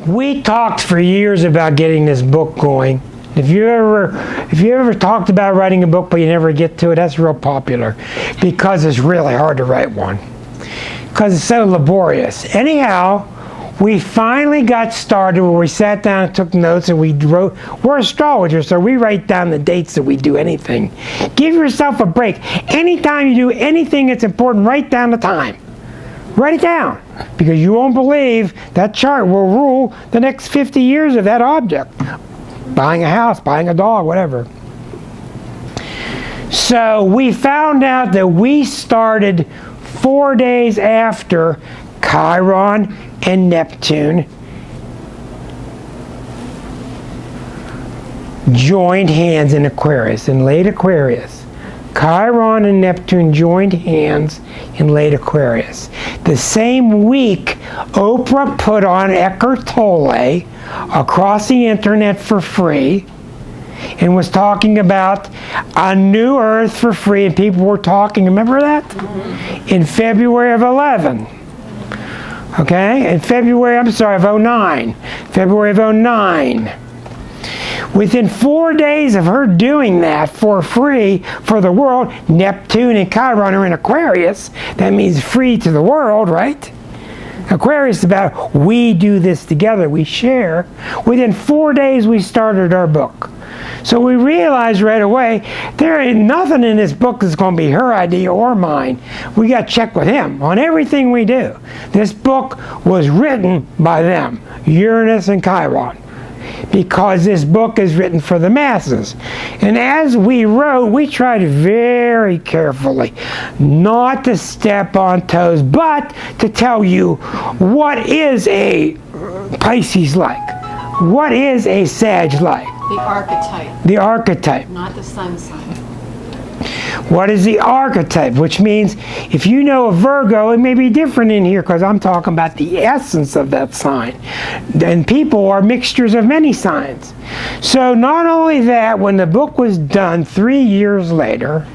We talked for years about getting this book going. If you ever talked about writing a book but you never get to it, that's real popular because it's really hard to write one because it's so laborious. Anyhow, we finally got started where we sat down and took notes and we wrote. We're astrologers, so we write down the dates that we do anything. Give yourself a break. Anytime you do anything that's important, write down the time. Write it down, because you won't believe that chart will rule the next 50 years of that object. Buying a house, buying a dog, whatever. So we found out that we started 4 days after Chiron and Neptune joined hands in Aquarius, in late Aquarius. Chiron and Neptune joined hands in late Aquarius. The same week, Oprah put on Eckhart Tolle across the internet for free and was talking about a new earth for free, and people were talking, remember that? In February of 11. Okay, in February of 09. February of 09. Within 4 days of her doing that for free for the world, Neptune and Chiron are in Aquarius. That means free to the world, right? Aquarius is about we do this together, we share. Within 4 days we started our book. So we realized right away there ain't nothing in this book that's going to be her idea or mine. We got to check with him on everything we do. This book was written by them, Uranus and Chiron, because this book is written for the masses. And as we wrote, we tried very carefully not to step on toes, but to tell you what is a Pisces like, what is a Sag like. The archetype. The archetype. Not the sun sign. What is the archetype? Which means if you know a Virgo, it may be different in here because I'm talking about the essence of that sign. And people are mixtures of many signs. So not only that, when the book was done 3 years later,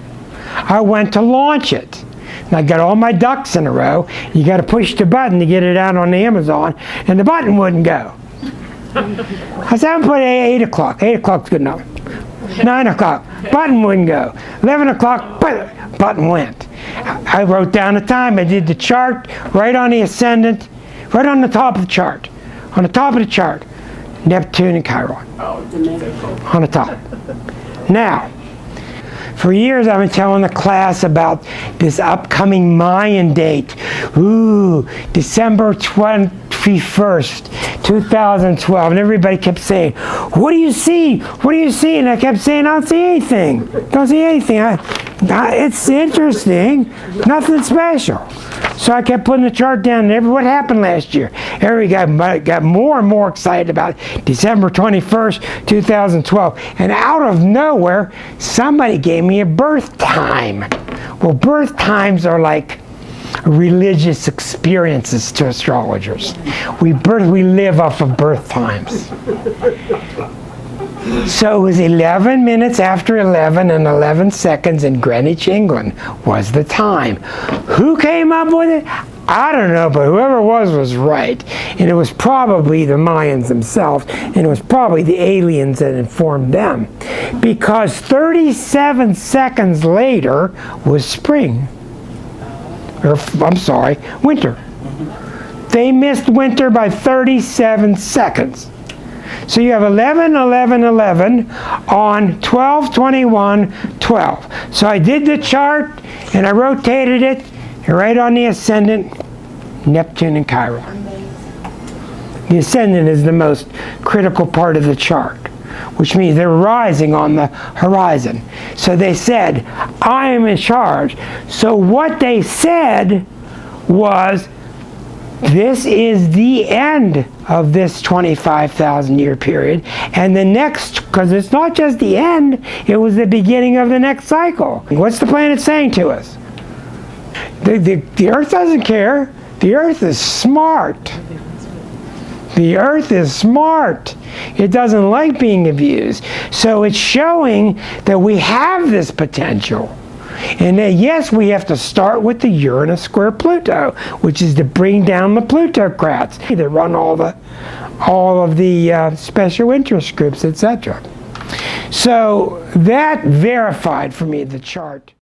I went to launch it. And I got all my ducks in a row. You got to push the button to get it out on Amazon, and the button wouldn't go. I said, I'm putting 8 o'clock. 8 o'clock's good enough. 9 o'clock, button wouldn't go. 11 o'clock, button went. I wrote down the time. I did the chart right on the ascendant, right on the top of the chart. On the top of the chart, Neptune and Chiron. On the top. Now, for years I've been telling the class about this upcoming Mayan date. Ooh, December 21st, 2012. And everybody kept saying, what do you see? What do you see? And I kept saying, I don't see anything. Don't see anything. It's interesting. Nothing special. So I kept putting the chart down. And what happened last year? Everybody got more and more excited about December 21st, 2012. And out of nowhere, somebody gave me a birth time. Well, birth times are like religious experiences to astrologers. We live off of birth times. So it was 11 minutes after 11 and 11 seconds in Greenwich, England was the time. Who came up with it? I don't know, but whoever it was right. And it was probably the Mayans themselves, and it was probably the aliens that informed them. Because 37 seconds later was spring. Or, I'm sorry, winter. They missed winter by 37 seconds. So you have 11, 11, 11 on 12, 21, 12. So I did the chart and I rotated it, and right on the ascendant, Neptune and Chiron. The ascendant is the most critical part of the chart, which means they're rising on the horizon. So they said, I am in charge. So what they said was, this is the end of this 25,000 year period. And the next, because it's not just the end, it was the beginning of the next cycle. What's the planet saying to us? The Earth doesn't care. The Earth is smart. The Earth is smart. It doesn't like being abused. So it's showing that we have this potential. And yes, we have to start with the Uranus square Pluto, which is to bring down the plutocrats that run all of the special interest groups, etc. So that verified for me the chart.